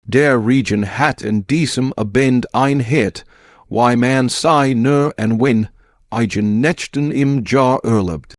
Der Region hat en diesem Abend einheit, why man sei nur en win, eigen nächsten im Jahr erlebt.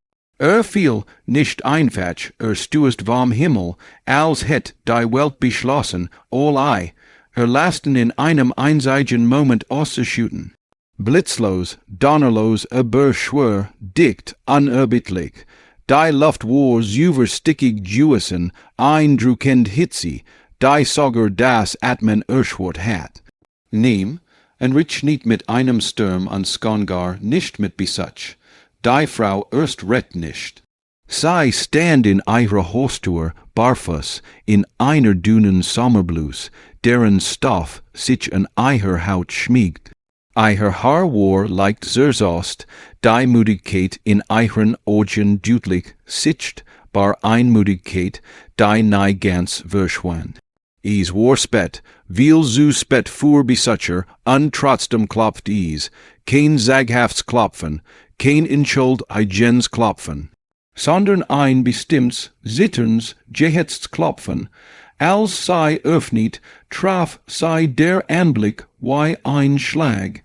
Viel nicht einfach, stuest warm Himmel, als het die Welt beschlossen, all I, lasten in einem einzigen Moment auszuschütten. Blitzlos, donnerlos, schwör, dicht, unerbittlich, die Luft war überstickig Juesen, eindruckend hitzig, die sogar das Atmen erschwert hat. Nehm, enrich nicht mit einem Sturm an Skongar, nicht mit Besatz, die Frau erst rett nicht. Sei stand in ihrer Haustür, barfuß, in einer dünnen Sommerbluse, deren Stoff sich an ihrer Haut schmiegt. Ihr Haar war leicht zerzaust, die Müdigkeit in ihren Augen deutlich sicht, bar Einmüdigkeit, die nahe ganz verschwand. Is war spät, viel zu spät für Besatzer, trotzdem klopft is, kein zaghafts Klopfen, kein Inschuld eigens Klopfen, sondern ein bestimmts, zitterns, gehetzts Klopfen, als sei öffnet, traf sei der Anblick wie ein Schlag.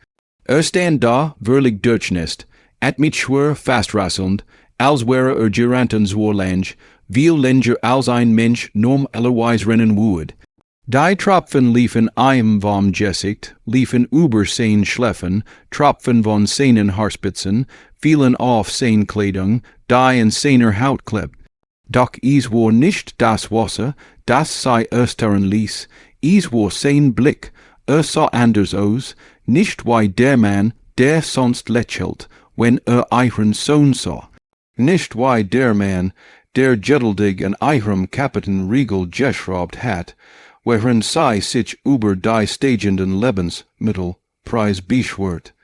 Stand da, wirklich durchnest, at mit schwer fastrasselnd, als wäre Gerantens Warlange, viel länger als ein Mensch norm allerweise rennen would. Die Tropfen liefen einem vom Gesicht, liefen über sein Schläfen, Tropfen von seinen Haarspitzen, fielen auf sein Kleidung, die in seiner Haut klebt. Doch is war nicht das Wasser, das sei ersteren ließ, is war sein Blick, sah anders aus, nicht wie der Mann, der sonst lächelt, wenn ihren Sohn sah. Nicht wie der Mann, der geduldig an ihrem Kapitän Riegel geschraubt hat, während sei sich über die stagenden Lebensmittel preis beschwert.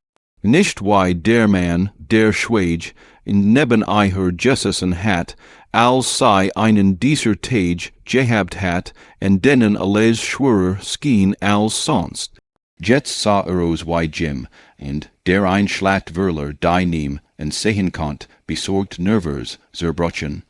Nicht wie der Mann, der schweig, in neben ihr gesessen hat, als sei einen dieser Tage gehabt hat, en denen alles schwerer schien als sonst. Jetzt sah aus wie Jim, und der Einschlachtwürler die nehm en sehen konnt, besorgt nervös zerbrochen.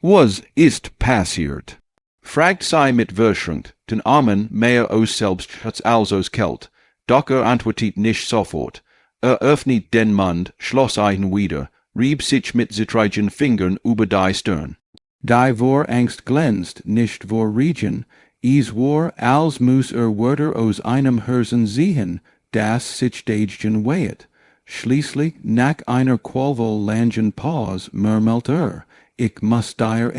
Was ist passiert? Fragt sei mit Verschränkt, den Armen mehr aus selbst als aus Kält, doch antwortet nicht sofort. Öffnet den Mund, schloss ihn wieder, rieb sich mit zittrigen Fingern über die Stirn. Die vor Angst glänzt, nicht vor Region, is war, als muss Wörter aus einem Hörsen sehen, das sich staggen wehet. Schließlich, nach einer qualvollangen Pause, murmelt ich muss dir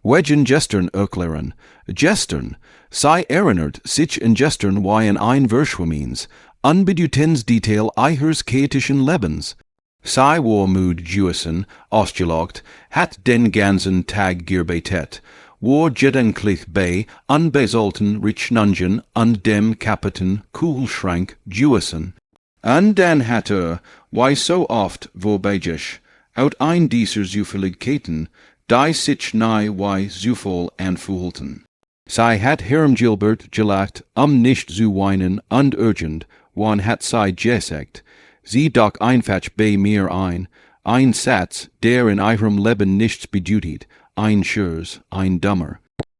Wegen gestern erklären. Gestern, sei erinnert sich in gestern wie in ein Verschwimmens, unbedeutends Detail ihres chaotischen Lebens. Sei war müd Juesen, ausgelockt, hat den ganzen Tag gearbeitet, war gedenklich bei unbesollten Richnungen an dem Kapitän Kühlschrank Juesen. Und dann hat wie so oft vorbeigesch, out ein dieser Zufälligkeiten, die sich nahe wie Zufall anfühlten. Sei hat Herrn Gilbert gelacht, nicht zu weinen und urgent, wann hat sei gesagt, sieh doch einfach bei mir ein Satz, der in ihrem Leben nichts bedeutet, ein schers, ein dummer.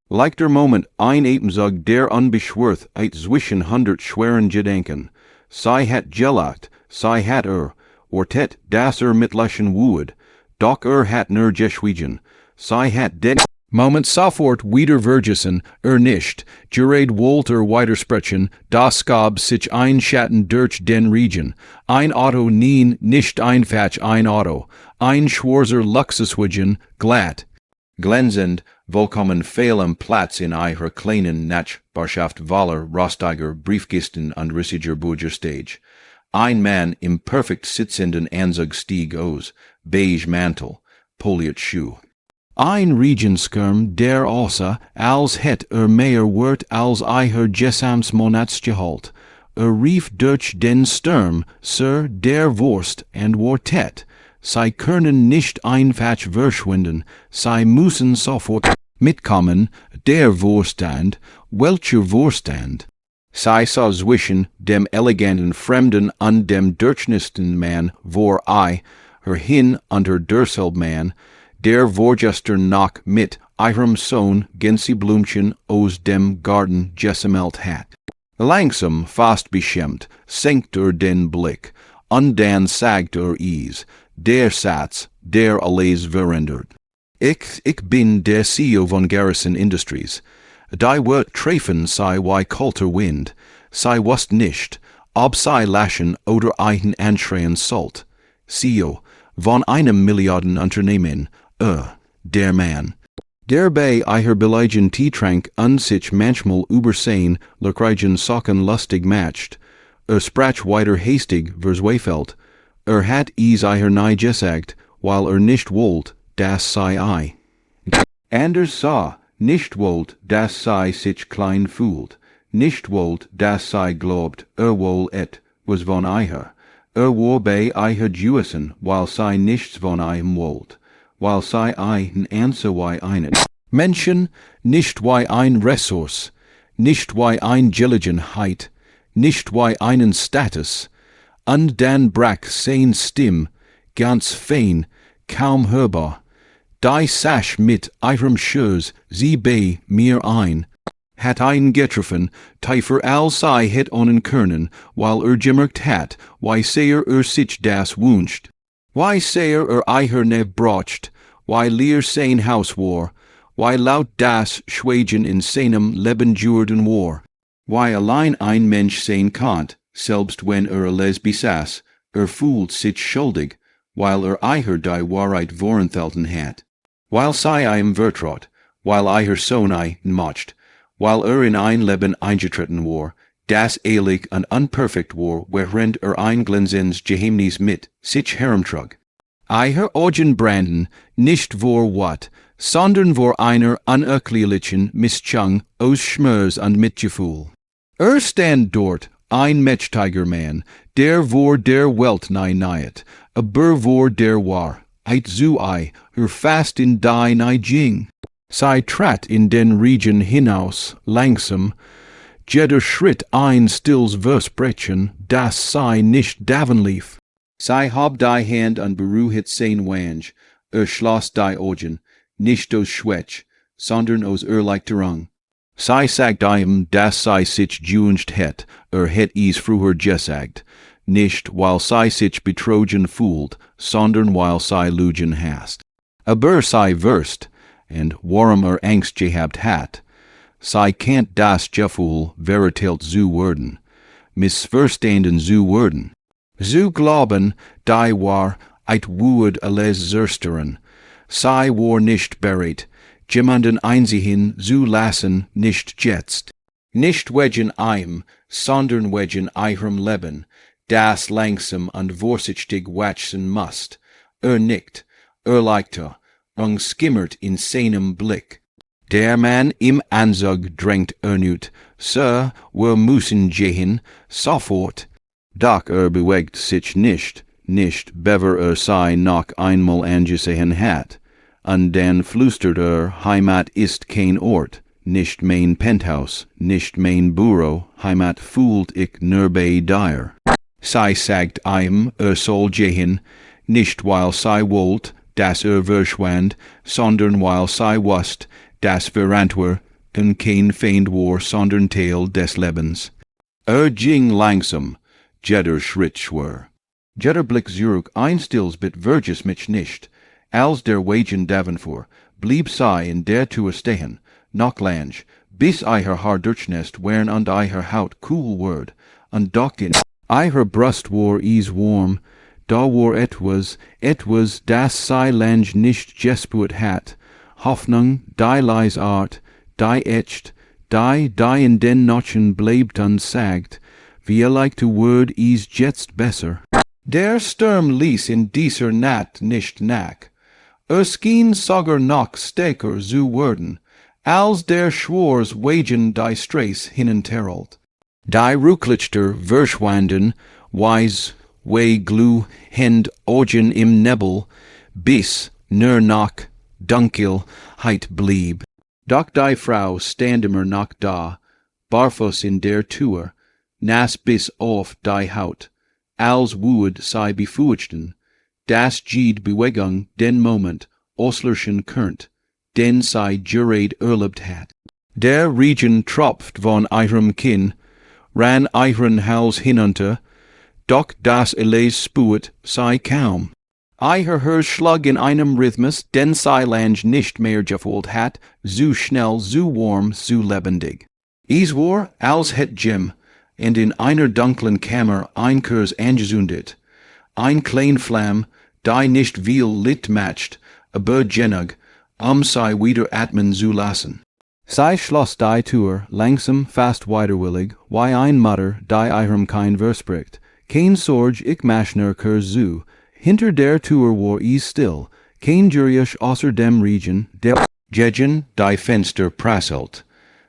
Like der Moment ein Ebensorg der unbeschwört zwischen 100 schweren Gedanken. Sei hat gelacht, sei hat ortet, das mitlachen wood, doch hat nur geschwiegen. Sei hat den Moment sofort wieder vergessen, nicht, gerät Walter weitersprechen, das gab sich ein Schatten durch den Region, ein Auto nien, nicht einfach ein Auto, ein schwarzer Luxuswagen, glatt, glänzend, vollkommen fehl am Platz in ihrer kleinen Nachbarschaft voller rostiger Briefkisten und rissiger Bürgerstage. Ein Mann im perfekt sitzenden Anzug stieg aus, beige Mantel, poliert Schuh. Ein Regenskirm, der außer, als het mehr wird als ihr gesams Monatsgehalt, rief durch den Sturm, Sir, der Wurst and Wortet, sei können nicht einfach verschwinden, sei müssen sofort mitkommen, der Vorstand, welcher Vorstand? Sei sah zwischen dem eleganten Fremden und dem durchnisten Mann vor hin unter derselb Mann, der vorgestern noch mit ihrem Sohn Gänseblümchen aus dem Garten jessamelt hat. Langsam, fast beschämt, senkt den Blick, und dann sagt is, der Satz, der alles verändert. Ich bin der CEO von Garrison Industries. Die wird treffen sei wie kalter Wind, sei wust nicht, ob sei lachen oder einen anschreien sollt. CEO von einem Milliardenunternehmen, der Mann. Der bei eicher beleigen Teetrank sich manchmal übersehen, lekriegen Socken lustig matcht, sprach weiter hastig verzweifelt, hat is eicher nie gesagt, weil nicht wollt, das sei ei. Anders sah, nicht wollt, das sei sich klein fühlt, nicht wollt, das sei glaubt, wohl was von eicher, war bei eicher Jewesen, weil sei nichts von eim wollt, weil sei ein Answer wie einen. Menschen nicht wie ein Ressource, nicht wie ein Gelegenheit, nicht wie einen Status, und dann brach sein Stimm, ganz fein, kaum hörbar, die sasch mit ihrem Schörs sie bei mir ein, hat ein getroffen, tiefer als sei het onen können, weil gemerkt hat, wie sehr sich das wünscht, wie sehr eicher ne brocht, wie leer sein Haus war, wie laut das Schweigen in seinem Leben jurden war, wie allein ein Mensch sein kannt, selbst wenn les besaß, fühlt sich schuldig, weil eicher die Wahrheit vorenthalten hat, weil sei ihm vertraut, weil eicher Sohn mocht, weil in ein Leben eingetreten war, das eilig und unperfekt war, während ein Glensens Geheimnis mit sich herumtrug. Eicher Augen branden, nicht vor wat, sondern vor einer unerklärlichen Mischung aus Schmerz und Mitgefühl. Stand dort, ein mächtiger Mann, der vor der Welt nahet, aber vor der war, zu fast in die nahe ging. Sei trat in den Regen hinaus, langsam, jeder Schritt ein stilles Versprechen, das sei nicht davon lief. Sei hab die Hand und beruhigt sein Wange, schloss die Augen, nicht aus Schwäch, sondern aus Erleichterung. Sei sagt ihm, dass sei sich gewünscht het is früher gesagt, nicht weil sei sich betrogen fühlt, sondern weil sei lügen hast. Aber sei wirst, und warum Angst gehabt hat, sei kennt das Gefühl veritelt zu werden, missverstanden zu werden. Zu glauben, die war woord alles zersteren, sei war nicht bereit, jemanden einsehen zu lassen, nicht jetzt. Nicht wegen ihm, sondern wegen ihrem Leben, das langsam und vorsichtig wachsen muss. Nickt, leichter, skimmert in seinem Blick. Der Mann im Anzug drängt nüt, Sir, wir müssen gehen, sofort. Doch bewegt sich nicht, bever sei noch einmal angesehen hat. Und dann flüstert Heimat ist kein Ort, nicht mein Penthouse, nicht mein Büro, Heimat fühlt ich nur bei dir. Sei sagt ihm, soll gehen, nicht weil sei wollt, dass verschwand, sondern weil sei wusst, dass verrannt war, und kein Feind war, sondern Teil des Lebens. Ging langsam, jeder Schritt schwer. Jeder Blick zurück einstils bit verges mich nicht, als der Wagen Davenport, blieb sei in der Tür stehen, noch lang, bis eicher Haar durchnest wern und eicher Haut cool word, und doch in eicher Brust war warm, da war etwas, das sei lang nicht gespürt hat, Hoffnung, die leis Art, die echt, die in den Nochen bleibt und sagt, vielleicht word jetzt besser. Der Sturm ließ in dieser Nacht nicht nach. Schien sogar noch stärker zu werden, als der Schwurs wegen die Stress hinenterrelt. Die Rücklichter verschwanden, glu Hand Augen im Nebel, bis nur noch Dunkelheit blieb. Doch die Frau stand immer noch da, barfuß in der Tür, nass bis auf die Haut, als would sei befurchten, das Bewegung den Moment auslöschen könnt, den sei jurade erlebt hat. Der Regen tropft von ihrem Kinn, ran ihren Hals hinunter, doch das Eles spuet sei kaum. Her Schlag in einem Rhythmus, den sei lang nicht mehr gefühlt hat, zu schnell, zu warm, zu lebendig. Es war, als het Jim, und in einer dunklen Kammer ein Kurs angezündet, ein klein Flamm, die nicht viel Licht matcht, aber genug, sei wieder atmen zu lassen. Sei schloss die Tür, langsam, fast widerwillig, wie ein Mutter, die ihrem kein verspricht. Kein Sorge, ich machner Kurs zu, hinter der Tür war es still, kein Geräusch außer dem Regen, der gegen die Fenster prasselt.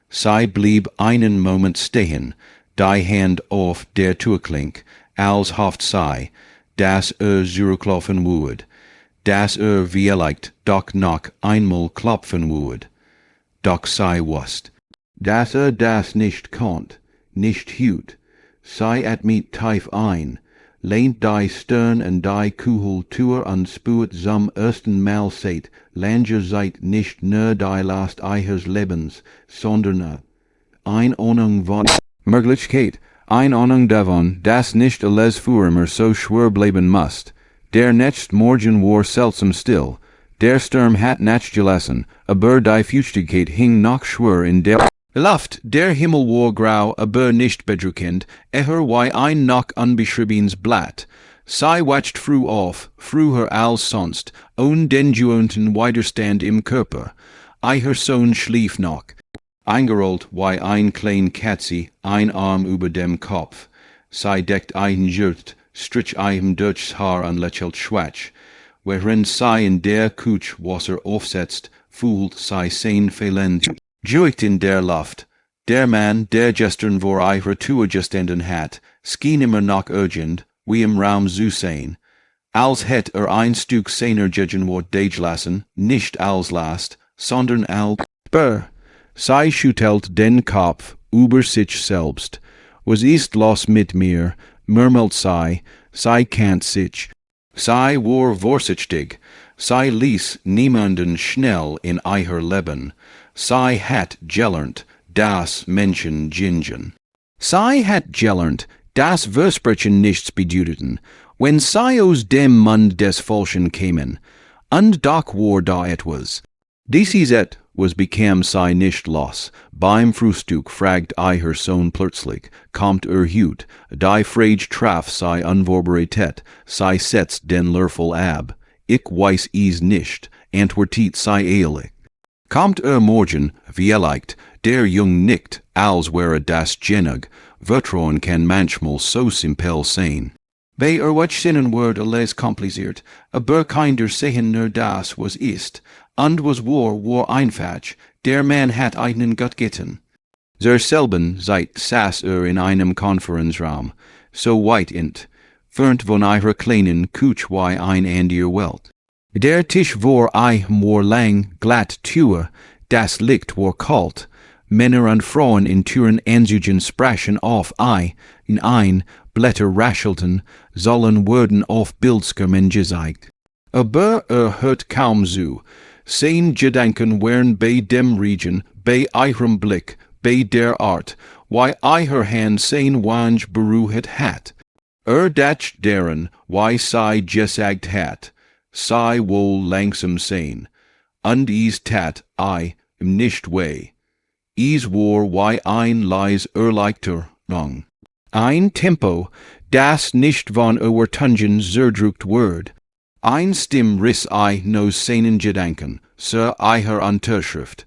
Sei blieb einen Moment stehen, die Hand auf der Türklink, als hofft sei, dass zurücklaufen würde, dass vielleicht doch noch einmal klopfen würde. Doch sei wusst, dass das nicht konnt, nicht hielt, sei at mit tief ein, lehnt die Stirn und die Kugeltür an spuet zum ersten Mal seht, lange seid nicht nur die Last eures Lebens, sondern ein Ahnung von Möglichkeit, ein Ahnung davon, dass nicht alles für immer so schwer bleiben muss. Der nächste Morgen war seltsam still, der Sturm hat nachgelassen, aber die Feuchtigkeit hing noch schwer in der Luft, der Himmel war grau, aber nicht bedrückend, wie ein noch unbeschriebenes Blatt. Sei wacht früh auf, früher als sonst, ohne den gewohnten Widerstand im Körper. Ihr Sohn schlief noch, eingerollt wie ein klein Katze, ein Arm über dem Kopf. Sei deckt ein Shirt, strich ihm durchs Haar und lächelt schwach, während sei in der Couch Wasser aufsetzt, fühlt sei sein Fehlen. Juicht in der Luft. Der Mann, der gestern vor ihrer Tür gestanden hat, schien immer noch urgent, wie im Raum zu sein. Als het ein Stück seiner Gegenwart dagelassen, nicht als Last, sondern als Spur. Sei schüttelt den Kopf über sich selbst. Was ist los mit mir, murmelt sei kennt sich. Sei war vorsichtig, sei ließ niemanden schnell in ihr Leben. Sei hat gelernt, das Menschen gingen. Sei hat gelernt, das Versprechen nichts bedeuteten, wenn sei aus dem Mund des Falschen kämen, und doch war da etwas. Dieses et was bekam sei nicht los, beim Frühstück fragt ihr Sohn plötzlich, kommt hut, die Frage traf sei unvorbereitet, sei setzt den Löffel ab, ich weiß es nicht, antwortet sei ehrlich. Kommt morgen, vielleicht, der Jung nickt, als wäre das genug, Vertrauen kann manchmal so simpel sein. Bei wat sinnen wordt alles kompliziert, aber kinder sehen nur das, was ist, und was war einfach, der Mann hat einen Gott gitten. Selben seit saß in einem Konferenzraum, so weit int, fernt von ihrer kleinen Couch wie ein anderer Welt. Der Tisch war war lang, glatt Tür, das Licht war kalt, Männer und Frauen in Türen anzugen sprachen auf in ein, Blätter raschelten, sollen wurden auf Bildschirmen gezeigt. Aber hört kaum zu, sein Gedanken wären bei dem Regen, bei ihrem Blick, bei der Art, wie ihr Hand sein Wange berührt hat. Datsch deren, wie sei gesagt hat, sei wohl langsam sein, und is tat im nicht weh. Is war wie ein leis erleichter Rang. Ein Tempo, das nicht von Übertungen zerdrückt wird. Ein Stimm riss nos seinen Gedanken, zur ihrer Unterschrift.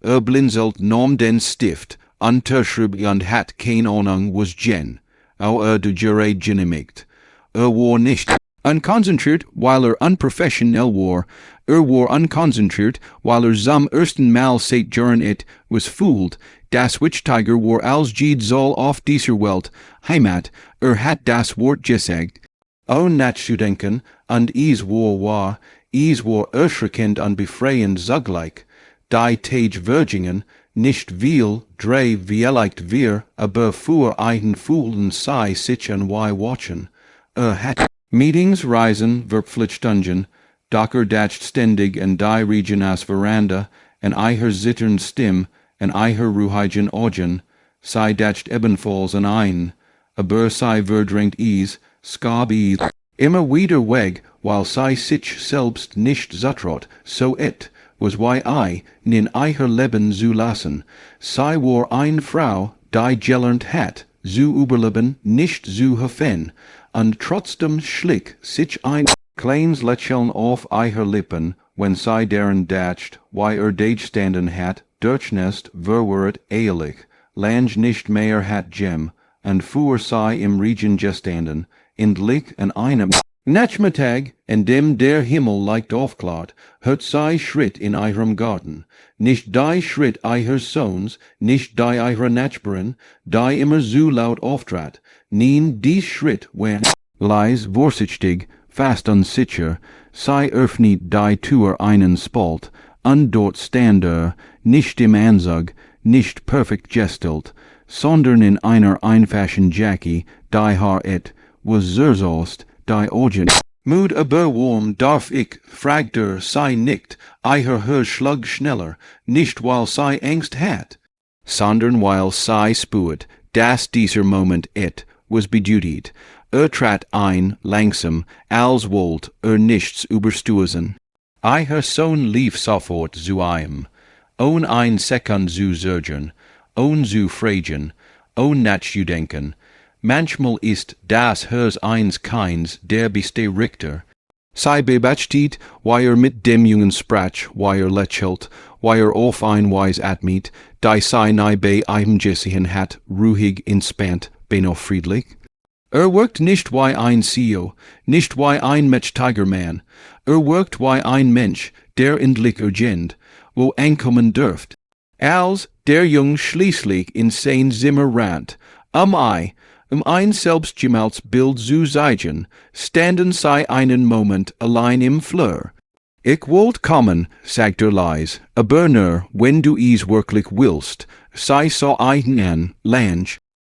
Blinzelt nom den Stift, Unterschrieb und hat kein Ahnung was gen, au de Gerät genehmigt. War nicht unkonzentriert, weil unprofessionell war. War unkonzentriert, weil zum ersten Mal seit Jahren was fühlt, das Witch-Tiger war als Jid soll auf dieser Welt, Heimat, hat das Wort gesagt. Nachzudenken, und is war erschreckend und befreiend zugleich. Die Tage nicht viel, drei vielleicht wir, aber für einen fühlen sei sich und watchen. Hat Meetings, Reisen, Verpflichtungen, Docker datcht ständig en die region as veranda, en eiher zittern stim, en eiher ruhigen ogen, sei datcht ebenfalls en ein, aber sei verdrängt is, skab is, immer wieder weg, while sei sich selbst nicht zatrot, so et, was why I, nin eiher Leben zu lassen, sei war ein Frau, die gellernt hat, zu überleben, nicht zu hoffen, und trotzdem schlick sich ein kleins Lächeln auf eiher Lippen, wenn sei deren datscht, why dage standen hat, Durchnest verweret ehrlich, lang nicht mehr hat Gem, und fuhr sei im Region gestanden, endlich an einem Nachmittag, in dem der Himmel leicht aufklart, hört sei Schritt in eurem Garten, nicht die Schritt eures Sohns, nicht die eurer Nachbarin, die immer so laut auftrat, nein, dies Schritt, wenn leis, vorsichtig, fast unsicher, sei öffnet die Tür einen Spalt, und dort stand nicht im Anzug, nicht perfekt gestelt, sondern in einer einfachen Jackie, die Haar et, was zerzost, die Augen. Moed aber warm darf ich, fragt sei nicht, eiher hör schlug schneller, nicht weil sei Angst hat, sondern weil sei spuet, dass dieser Moment et, was bedutigt, trat ein, langsam, als wollt nichts überstoßen. Eiher Sohn lief sofort zu ihm, ohne ein Sekund zu zögern, ohne zu fragen, ohne nachzudenken. Manchmal ist das Hers eins keins der beste Richter. Sei bebatschtet, why mit dem Jungen sprach, why lächelt, why auf ein Weis atmet, die sei nahe bei einem Jessigen hat, ruhig, entspannt, beno friedlich. Wirkt nicht wie ein CEO, nicht wie ein mächtiger Mann. Wirkt wie ein Mensch, der endlich erkennt, wo ankommen dürft. Als der Jung schließlich in sein Zimmer rannt, ein selbstgemaltes Bild zu zeigen, standen sei einen Moment allein im Flur. Ich wollt kommen, sagt leis, aber nur, wenn du es wirklich willst, sei so ein lang,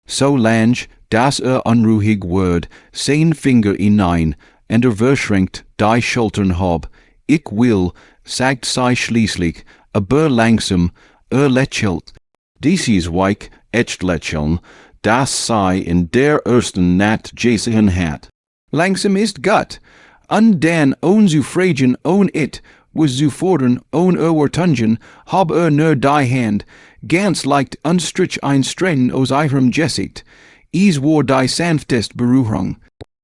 so lang, dass unruhig wird, sein Finger hinein, und verschränkt die Schultern hob. Ich will, sagt sei schließlich, aber langsam, lächelt. Dies ist weich, echt lächeln, das sei in der ersten Nacht gesehen hat. Langsam ist gut, und dann ohne zu fragen, ohne it, was zu fordern, ohne übertungen, hab nur die Hand, ganz leicht unstrich ein Strähnen aus eurem Gesicht. Is war die sanftest Berührung.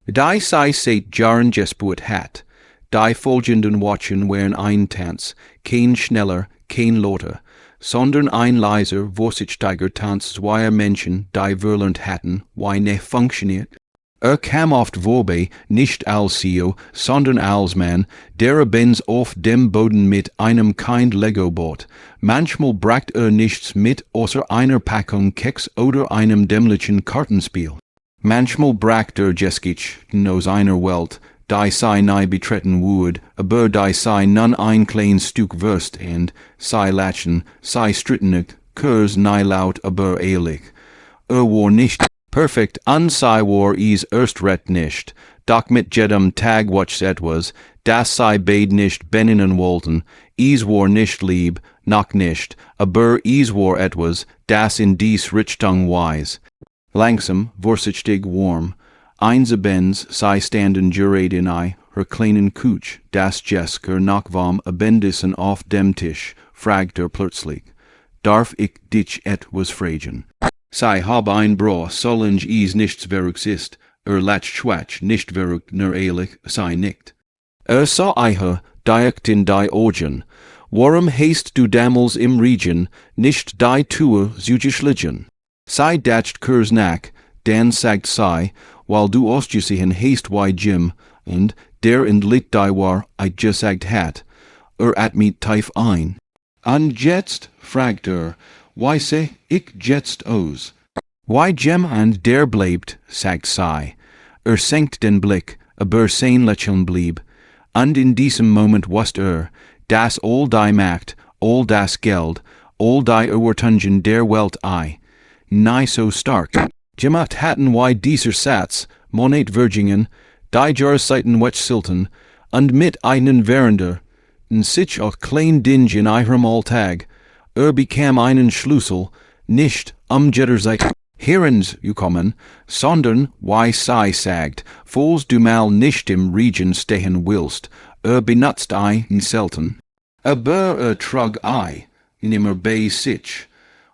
Die sei seit Jahren gespürt hat. Die folgenden Wochen wären ein Tanz, kein schneller, kein lauter, sondern ein leiser, vorsichtiger Tanz zweier Menschen, die verlernt hatten, wie ne funktioniert. Kam oft vorbei, nicht als CEO, sondern als Mann, der Benz auf dem Boden mit einem kind Lego-Boot. Manchmal bracht nichts mit, außer einer Packung Keks oder einem dämlichen Kartenspiel. Manchmal bracht Geschichten aus einer Welt, die sei nahe betreten wurde, aber die sei nun ein kleines Stück Wurst und sei latschen, sei strittenig, kurs nahe laut, aber ehrlich. War nicht perfekt, und sei war is erst recht nicht, doch mit jedem Tag watch etwas, das sei beid nicht beninnen wollten, is war nicht lieb, noch nicht, aber is war etwas, das in dies Richtung weis. Langsam, vorsichtig, warm, Benz sei standen juret in her kleinen Kutsch, das Jesker noch warm abendissen auf dem Tisch, fragt plötzlich, darf ich dich etwas fragen? Sei hab ein Bra, solange is nichts verrückt ist, latscht schwach, nicht verrückt, nur ehrlich, sei nicht. Sah eiher, direkt in die Augen, warum hast du damals im Region nicht die Tür zu geschlichen? Sei datscht kurs nach, dann sagt sei, weil du ausgesehen hast wie Jim, und der endlich die war, gesagt hat, atmet tief ein. Und jetzt, fragt why seh ich jetzt aus? Why Jim und der bleibt, sagt sei. Senkt den Blick, aber sein Lächeln blieb. Und in diesem Moment wusst dass all die Macht, all das Geld, all die Übertungen der Welt nie so stark. Gemacht hatten why dieser Satz, Monet Virgingen, die Jahreszeiten wech silten, und mit einen Verender, in sich auch klein Dinge in ihrem Alltag, bekam einen Schlüssel, nicht jederzeit hierens kommen, sondern why sei sagt, falls du mal nicht im Regen stehen willst, benutzt selten. Aber trug nimmer bei sich,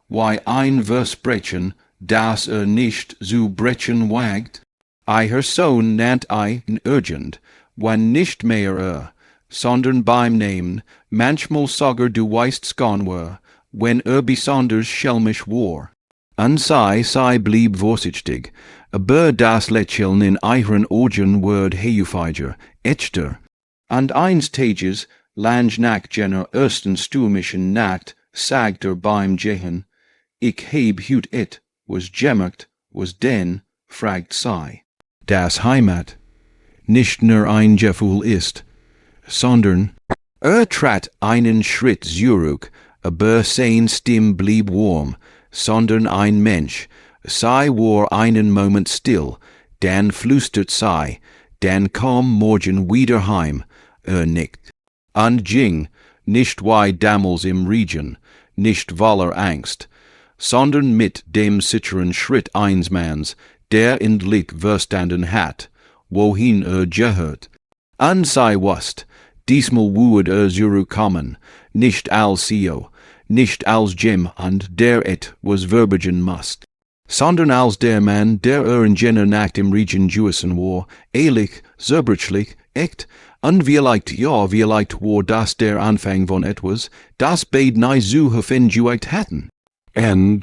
why ein Versprechen, das nicht zu brechen wagt. Ihr Sohn nannt in urgent, wann nicht mehr sondern beim Nehmen, manchmal sogar du weißt's gone wär, wenn besonders schelmisch war. Und sei blieb vorsichtig, aber das Lächeln in ihren Augen ward heufeiger, echter. Und eines Tages, lang nach jener ersten stürmischen Nacht, sagt beim Gehen, ich heb hüt it, was gemerkt, was denn, fragt sei. Das Heimat, nicht nur ein Gefühl ist, sondern, trat einen Schritt zurück, aber sein Stimm blieb warm, sondern ein Mensch, sei war einen Moment still, dann flüstert sei, dann kam morgen wieder heim, nickt. Und ging, nicht wie damals im Regen, nicht voller Angst, sondern mit dem sicheren Schritt eines Manns, der endlich verstanden hat, wohin gehört. Und sei wusst, diesmal würd zurückkommen, nicht als Sio, nicht als Jim und der was verbergen must, sondern als der Mann, der in jener Nacht im Regen gewesen war, ehrlich, zerbrechlich, echt, und vielleicht war das der Anfang von etwas, das beid nie so verfinjuigt hatten. And